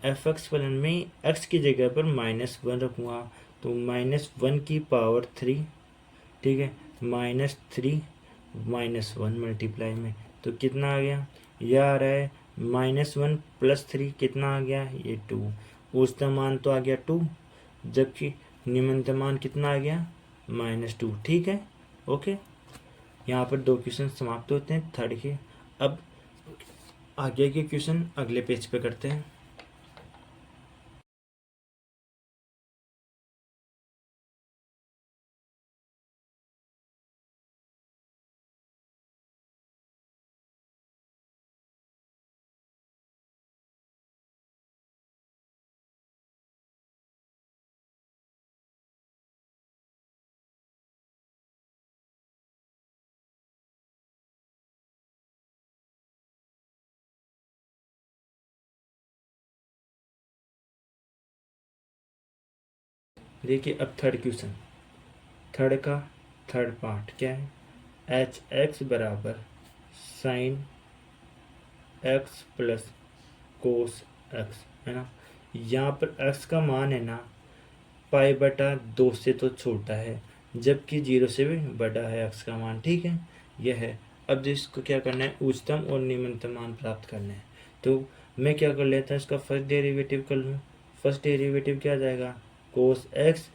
एक्स की जगह पर -1 रखूँगा, तो -1 की पावर 3, ठीक है, -3 -1 मल्टीप्लाई में, तो कितना आ गया, यह आ रहा है -1 + 3 कितना आ गया, ये 2। उच्चतम मान तो आ गया 2, जबकि निम्नतम मान कितना आ गया, -2, ठीक है। ओके, यहाँ पर 2 क्वेश्चन समाप्त होते हैं थर्ड के। अब आगे के क्वेश्चन अगले पेज पे करते हैं। देखिए अब थर्ड का थर्ड पार्ट क्या है, एच एक्स बराबर sine x plus cos x, है ना। यहाँ पर एक्स का मान है ना π/2 से तो छोटा है, जबकि 0 से भी बड़ा है एक्स का मान, ठीक है, यह है। अब इसको क्या करना है, उच्चतम और निम्नतम मान प्राप्त करना है। तो मैं क्या कर लेता हूँ, इसका फर्स्ट डेरिवेटिव कर लूँ। फर्स्ट डेरिवेटिव क्या आ जाएगा, कोस एक्स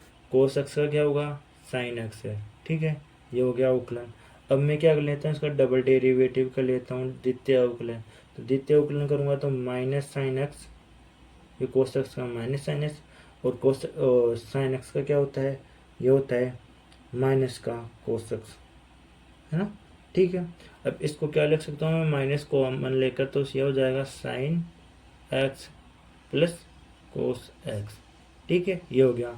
का क्या होगा, साइन एक्स है, ठीक है, ये हो गया अवकलन। अब मैं क्या कर लेता हूँ, इसका डबल डेरिवेटिव कर लेता हूँ, द्वितीय अवकलन। तो द्वितीय अवकलन करूँगा तो -sin x, ये कोस एक्स का -sin x, और कोस साइन एक्स का क्या होता है, ये होता है माइनस का कोस एक्स, है ना, ठीक है। अब इसको क्या लिख सकता हूँ मैं, माइनस को कॉमन लेकर, तो ये हो जाएगा sine x plus cos x, ठीक है, ये हो गया।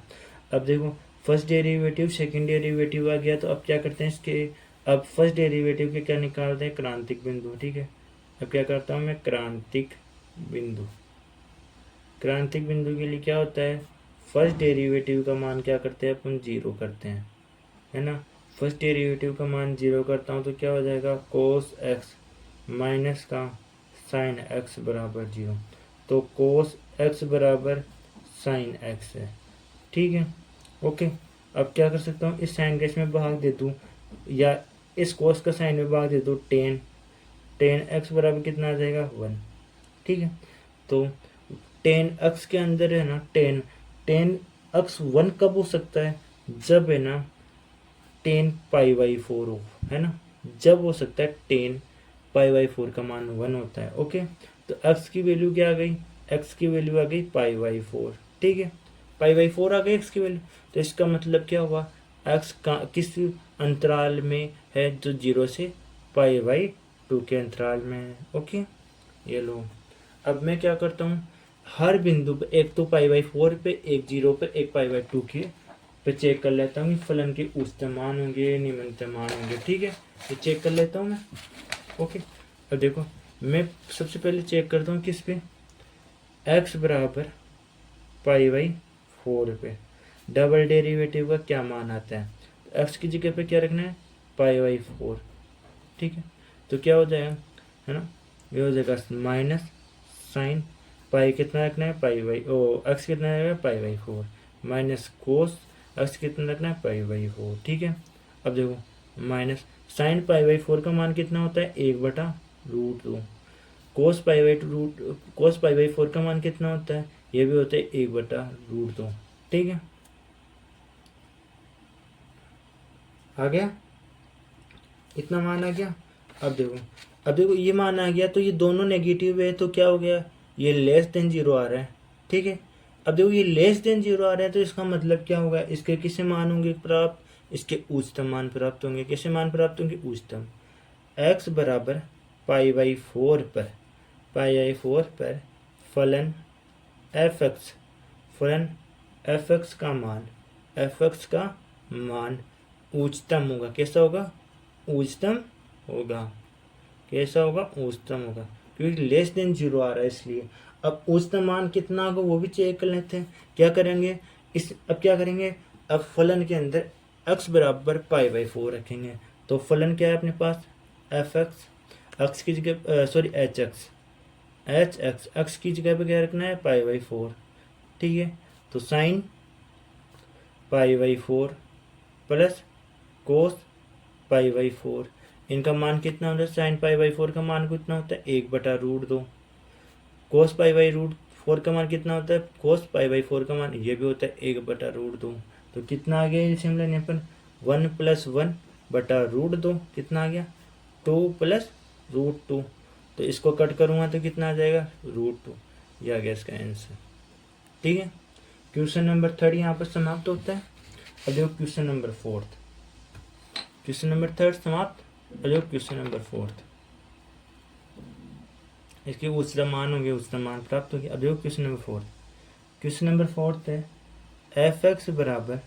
अब देखो फर्स्ट डेरिवेटिव सेकंड डेरिवेटिव आ गया, तो अब क्या करते हैं इसके, अब फर्स्ट डेरिवेटिव के क्या निकालते हैं, क्रांतिक बिंदु, ठीक है। अब क्या करता हूँ मैं, क्रांतिक बिंदु के लिए क्या होता है, फर्स्ट डेरिवेटिव का मान क्या करते हैं अपन, 0 करते हैं, है ना। फर्स्ट डेरिवेटिव का मान 0 करता हूँ तो क्या हो जाएगा, कोस एक्स माइनस का साइन एक्स बराबर 0। तो कोस एक्स बराबर साइन एक्स है, ठीक है, ओके। अब क्या कर सकता हूँ, इस साइन का इसमें भाग दे दूँ, या इस कोस का साइन में भाग दे दूँ, टेन एक्स बराबर कितना आ जाएगा, 1, ठीक है। तो टेन एक्स के अंदर है ना, टेन एक्स 1 कब हो सकता है, जब है ना 10π/4 हो, है ना, जब हो सकता है 10π/4 का मान 1 होता है, ओके। तो x की वैल्यू क्या आ गई, एक्स की वैल्यू आ गई π/4, ठीक है, π/4 आ गई एक्स की वैल्यू। तो इसका मतलब क्या हुआ, एक्स का किस अंतराल में है, जो 0 से π/2 के अंतराल में है। ओके, ये लो। अब मैं क्या करता हूँ, हर बिंदु पे एक तो π/4 पे, एक 0 पे, एक π/2 के पे चेक कर लेता हूँ कि फलन के उच्चतम मान होंगे निम्नतम मान होंगे, ठीक है, ये चेक कर लेता हूँ मैं। ओके, अब देखो मैं सबसे पहले चेक करता हूँ किस पे, x बराबर π/4 पे डबल डेरिवेटिव का क्या मान आता है, तो x की जगह पे क्या रखना है, π/4, ठीक है। तो क्या हो जाएगा, है ना, ये हो जाएगा माइनस साइन पाई कितना रखना है, एक्स कितना रहेगा, π/4 माइनस कोस एक्स कितना रखना है, π/4, ठीक है। अब देखो माइनस साइन π/4 का मान कितना होता है, 1/√2, कोस π/4 का मान कितना होता है, ये भी होता है 1/√2, ठीक है। आ गया, इतना मान आ गया। अब देखो ये मान आ गया, तो ये दोनों नेगेटिव है, तो क्या हो गया, ये लेस देन 0 आ रहा है, ठीक है। अब देखो ये लेस देन 0 आ रहा है, तो इसका मतलब क्या होगा, इसके किसे मान होंगे प्राप्त, इसके उच्चतम मान प्राप्त होंगे। किसे मान प्राप्त होंगे, उच्चतम। x बराबर π/4 पर फलन fx का मान उच्चतम होगा। कैसा होगा, उच्चतम होगा। कैसा होगा, उच्चतम होगा, क्योंकि लेस देन 0 आ रहा है इसलिए। अब उच्चतम मान कितना होगा वो भी चेक कर लेते हैं। क्या करेंगे, अब क्या करेंगे, अब फलन के अंदर x बराबर π/4 रखेंगे। तो फलन क्या है अपने पास, x की जगह x की जगह पे क्या रखना है, π/4, ठीक है। तो साइन π/4 प्लस कोस π/4, इनका मान कितना होता है, साइन π/4 का मान कितना होता है, 1/√2। कोस π/4 का मान कितना होता है, कोस π/4 का मान ये भी होता है 1/√2। तो कितना आ गया इसे हम लेने पर 1 + 1/√2, कितना आ गया 2 + √2। तो इसको कट करूँगा तो कितना आ जाएगा, √2। यह आ गया इसका आंसर, ठीक है। क्वेश्चन नंबर 3 यहाँ पर समाप्त होता है। अब देखो क्वेश्चन नंबर 4, क्वेश्चन नंबर 3 समाप्त। अब देखो क्वेश्चन नंबर 4, इसके उच्चतम मान होंगे, उच्चतम मान प्राप्त होगी। अब देखो क्वेश्चन नंबर 4, क्वेश्चन नंबर 4 है f(x) बराबर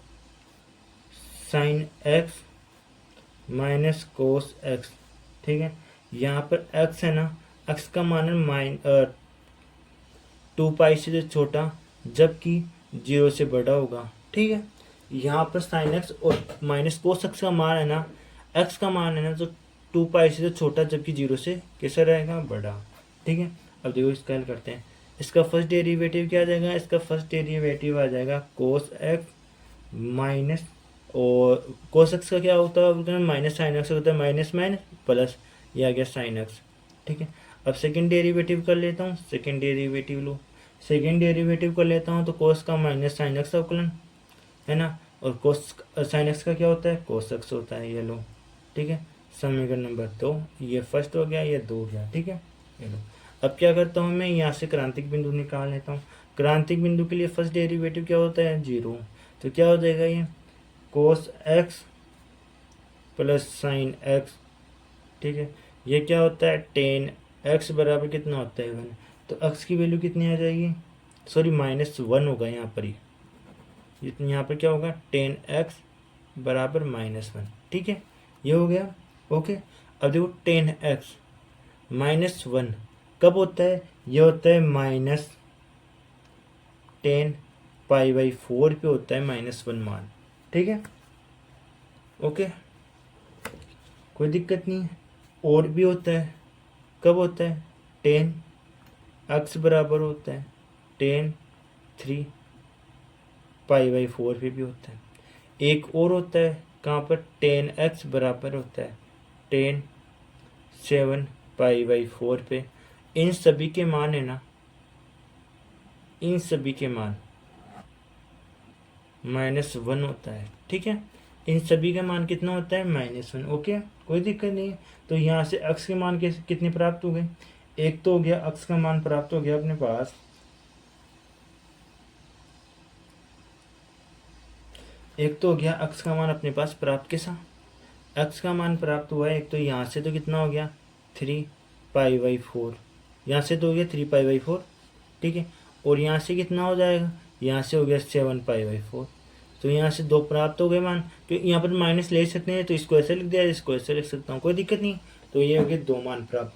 sine x minus cos x, ठीक है। यहाँ पर x है ना, x का मान है 2π से छोटा, जबकि 0 से बड़ा होगा, ठीक है। यहाँ पर साइन x और माइनस कोस x का मान है ना, x का मान है ना जो 2π से छोटा, जबकि 0 से कैसा रहेगा, बड़ा, ठीक है। अब देखो इसका हल करते हैं। इसका फर्स्ट डेरिवेटिव क्या आ जाएगा, इसका फर्स्ट डेरिवेटिव आ जाएगा कोस x माइनस, और कोस x का क्या होता है, माइनस साइन x होता है, माइनस माइनस प्लस, ये आ गया साइन x, ठीक है। अब सेकंड डेरिवेटिव कर लेता हूँ, सेकंड डेरिवेटिव लो, सेकंड डेरिवेटिव कर लेता हूँ, तो कोस का माइनस साइन x अवकलन है ना, और कोस साइन x का क्या होता है, कोस x होता है, ये लो, ठीक है। समीकरण नंबर 2, ये फर्स्ट हो गया, ये 2 हो गया, ठीक है, ये लो। अब क्या करता हूँ मैं, यहाँ से क्रांतिक बिंदु निकाल लेता हूँ। क्रांतिक बिंदु के लिए फर्स्ट डेरिवेटिव क्या होता है, 0। तो क्या हो जाएगा, ये कोस x प्लस साइन x, ठीक है। ये क्या होता है, टेन x बराबर कितना होता है, 1। तो x की वैल्यू कितनी आ जाएगी, सॉरी -1 होगा यहाँ पर ही, यहाँ पर क्या होगा, टेन x बराबर -1, ठीक है, ये हो गया। ओके, अब देखो टेन x -1 कब होता है, ये होता है -10 π/4 पे होता है -1 मान, ठीक है। ओके, कोई दिक्कत नहीं है। और भी होता है, कब होता है, 10 x बराबर होता है 3 π/4 पे भी होता है। एक और होता है, कहाँ पर, 10x बराबर होता है 7 π/4 पे। इन सभी के मान है ना, इन सभी के मान -1 होता है, ठीक है। इन सभी का मान कितना होता है, -1। ओके, कोई दिक्कत नहीं है। तो यहाँ से x के मान कितने प्राप्त हो गए, एक तो हो गया, x का मान प्राप्त हो गया अपने पास एक तो हो गया x का मान अपने पास प्राप्त कैसा, x का मान प्राप्त हुआ है। एक तो यहाँ से तो कितना हो गया 3π/4, यहाँ से तो हो गया 3π/4, ठीक है। और यहाँ से कितना हो जाएगा, यहाँ से हो गया 7π/4। तो यहाँ से दो प्राप्त हो गए मान, तो यहाँ पर माइनस ले सकते हैं, तो इसको ऐसे लिख दिया, इसको ऐसे लिख सकता हूँ, कोई दिक्कत नहीं। तो ये हो गए दो मान प्राप्त,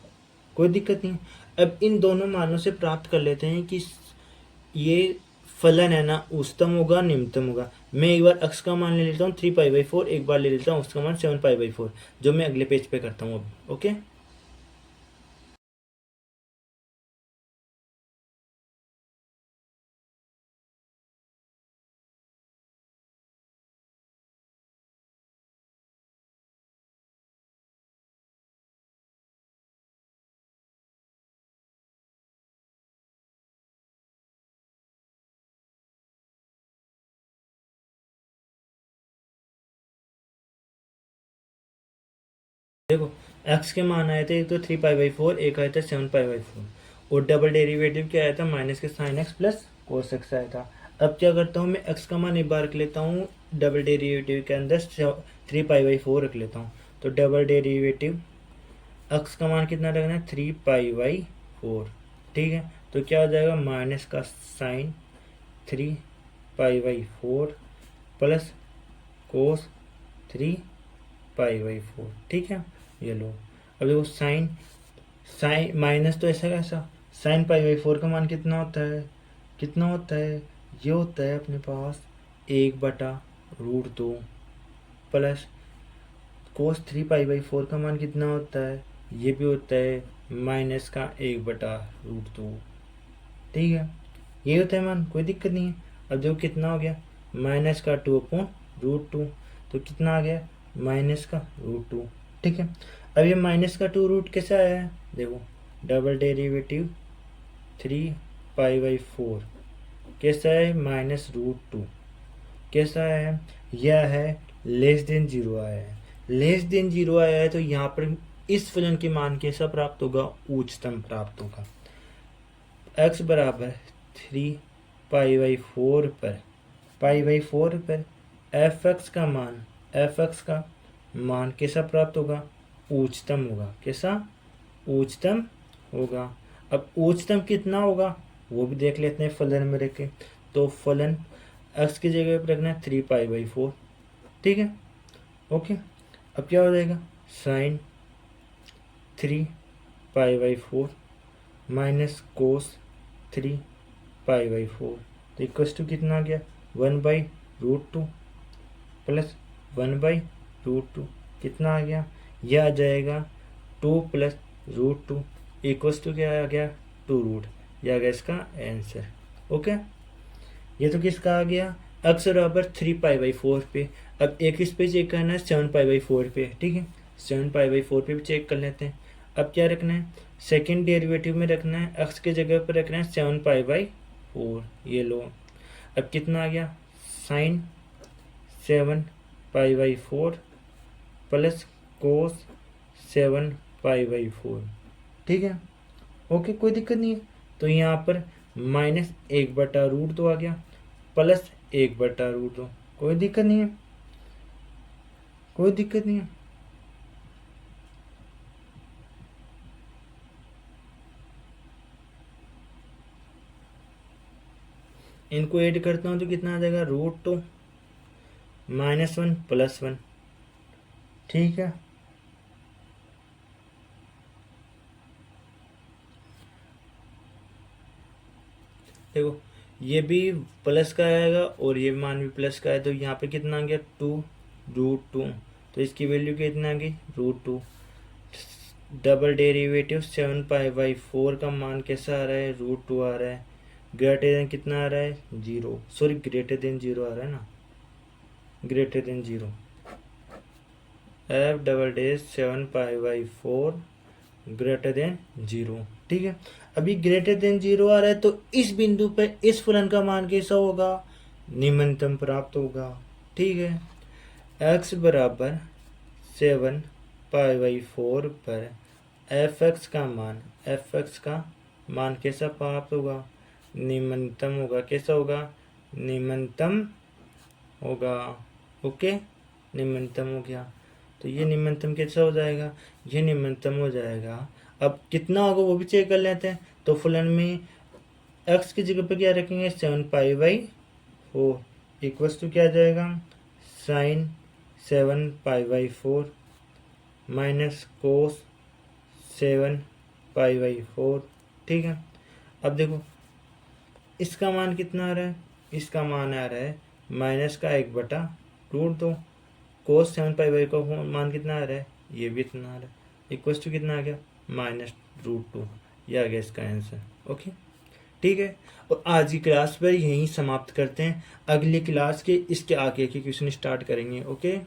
कोई दिक्कत नहीं। अब इन दोनों मानों से प्राप्त कर लेते हैं कि ये फलन है ना उच्चतम होगा निम्नतम होगा। मैं एक बार x का मान ले लेता हूँ 3π/4, एक बार ले लेता हूँ x का मान 7π/4, जो मैं अगले पेज पे करता हूँ अब। ओके, देखो x के मान आए थे, एक तो 3π/4, एक आया था 7π/4, और डबल डेरिवेटिव क्या आया था माइनस के sine x plus cos x आया था। अब क्या करता हूँ मैं, x का मान एक बार रख लेता हूँ डबल डेरिवेटिव के अंदर 3π/4 रख लेता हूँ। तो डबल डेरिवेटिव x का मान कितना रखना है 3π/4, ठीक है। तो क्या हो जाएगा माइनस का साइन 3π/4 प्लस कोस 3π/4, ठीक है। ये लो, अब देखो साइन साइन माइनस तो ऐसा कैसा, साइन π/4 का मान कितना होता है, कितना होता है, ये होता है अपने पास 1/√2 प्लस कोस 3π/4 का मान कितना होता है, ये भी होता है माइनस का 1/√2, ठीक है। ये होता है मान, कोई दिक्कत नहीं है। अब देखो कितना हो गया माइनस का 2/√2, तो कितना आ गया माइनस का √2, ठीक है। अब ये माइनस का 2 रूट कैसे आया है, देखो डबल डेरिवेटिव 3π/4 कैसा है -√2 कैसा है, यह है लेस देन 0 आया है। लेस देन 0 आया है तो यहाँ पर इस फलन के मान कैसा प्राप्त होगा, उच्चतम प्राप्त होगा। x बराबर 3π/4 पर π/4 पर fx का मान कैसा प्राप्त होगा, उच्चतम होगा। कैसा, उच्चतम होगा। अब उच्चतम कितना होगा वो भी देख लेते हैं फलन में रख के। तो फलन x की जगह पर रखना है 3π/4, ठीक है, ओके। अब क्या हो जाएगा साइन 3π/4 माइनस कोस 3π/4, तो इक्वल टू कितना आ गया 1/√2 प्लस 1/√2, कितना आ गया, यह आ जाएगा 2 + √2 इक्वल्स टू क्या आ गया 2 रूट, यह आ गया इसका आंसर। ओके, ये तो किसका आ गया x बराबर 3π/4 पे। अब एक इस पे चेक करना है 7π/4 पे, ठीक है, 7π/4 पे भी चेक कर लेते हैं। अब क्या रखना है, सेकेंड डेरिवेटिव में रखना है, x के जगह पर रखना है 7π/4, ये लो। अब कितना आ गया साइन 7π/4 प्लस कोस 7π/4, ठीक है, ओके, कोई दिक्कत नहीं है। तो यहाँ पर -1/√2 आ गया प्लस 1/√2, कोई दिक्कत नहीं है, कोई दिक्कत नहीं है। इनको ऐड करता हूँ तो कितना आ जाएगा √2 -1 + 1, ठीक है। देखो ये भी प्लस का आएगा और ये मान भी प्लस का है, तो यहाँ पे कितना आ गया 2√2, तो इसकी वैल्यू कितना आ गई √2। डबल डेरिवेटिव 7π/4 का मान कैसा आ रहा है √2 आ रहा है, ग्रेटर देन कितना आ रहा है 0, सॉरी ग्रेटर देन 0 आ रहा है ना, greater than 0, f double dash 7π/4 greater than 0, ठीक है। अभी ग्रेटर देन 0 आ रहा है तो इस बिंदु पे इस फलन का मान कैसा होगा, निम्नतम प्राप्त होगा, ठीक है। x बराबर 7π/4 पर fx का मान कैसा प्राप्त होगा, निम्नतम होगा। कैसा होगा, निम्नतम होगा। ओके, निम्नतम हो गया। तो ये निम्नतम कैसा हो जाएगा, ये निम्नतम हो जाएगा। अब कितना होगा वो भी चेक कर लेते हैं। तो फलन में x की जगह पे क्या रखेंगे, 7π/4 इक्वल्स टू क्या आ जाएगा, साइन 7π/4 माइनस कोस 7π/4। ठीक है, अब देखो इसका मान कितना आ रहा है, इसका मान आ रहा है माइनस का 1/√2। कोस 7π/4 का मान कितना आ रहा है, ये भी इतना आ रहा है, इक्वल्स टू कितना आ गया, -√2। ये आ गया इसका आंसर। ओके, ठीक है। और आज की क्लास पर यहीं समाप्त करते हैं। अगली क्लास के इसके आगे के क्वेश्चन स्टार्ट करेंगे। ओके,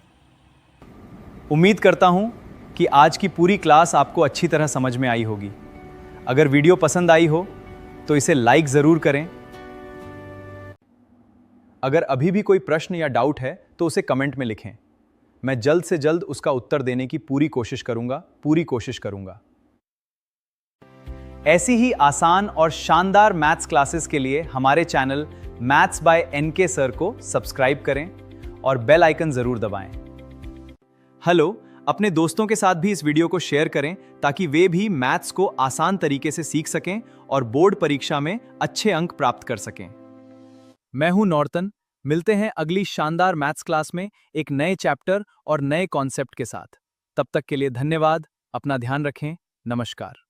उम्मीद करता हूं कि आज की पूरी क्लास आपको अच्छी तरह समझ में आई होगी। अगर वीडियो पसंद आई हो तो इसे लाइक ज़रूर करें। अगर अभी भी कोई प्रश्न या डाउट है तो उसे कमेंट में लिखें। मैं जल्द से जल्द उसका उत्तर देने की पूरी कोशिश करूंगा। ऐसी ही आसान और शानदार मैथ्स क्लासेस के लिए हमारे channel maths by NK sir को सब्सक्राइब करें और बेल आइकन जरूर दबाएं। हेलो, अपने दोस्तों के साथ भी इस वीडियो को शेयर करें ताकि वे भी मैथ्स को आसान तरीके से सीख सकें और बोर्ड परीक्षा में अच्छे अंक प्राप्त कर सकें। मैं हूं नॉर्तन। मिलते हैं अगली शानदार मैथ्स क्लास में एक नए चैप्टर और नए कॉन्सेप्ट के साथ। तब तक के लिए धन्यवाद। अपना ध्यान रखें। नमस्कार।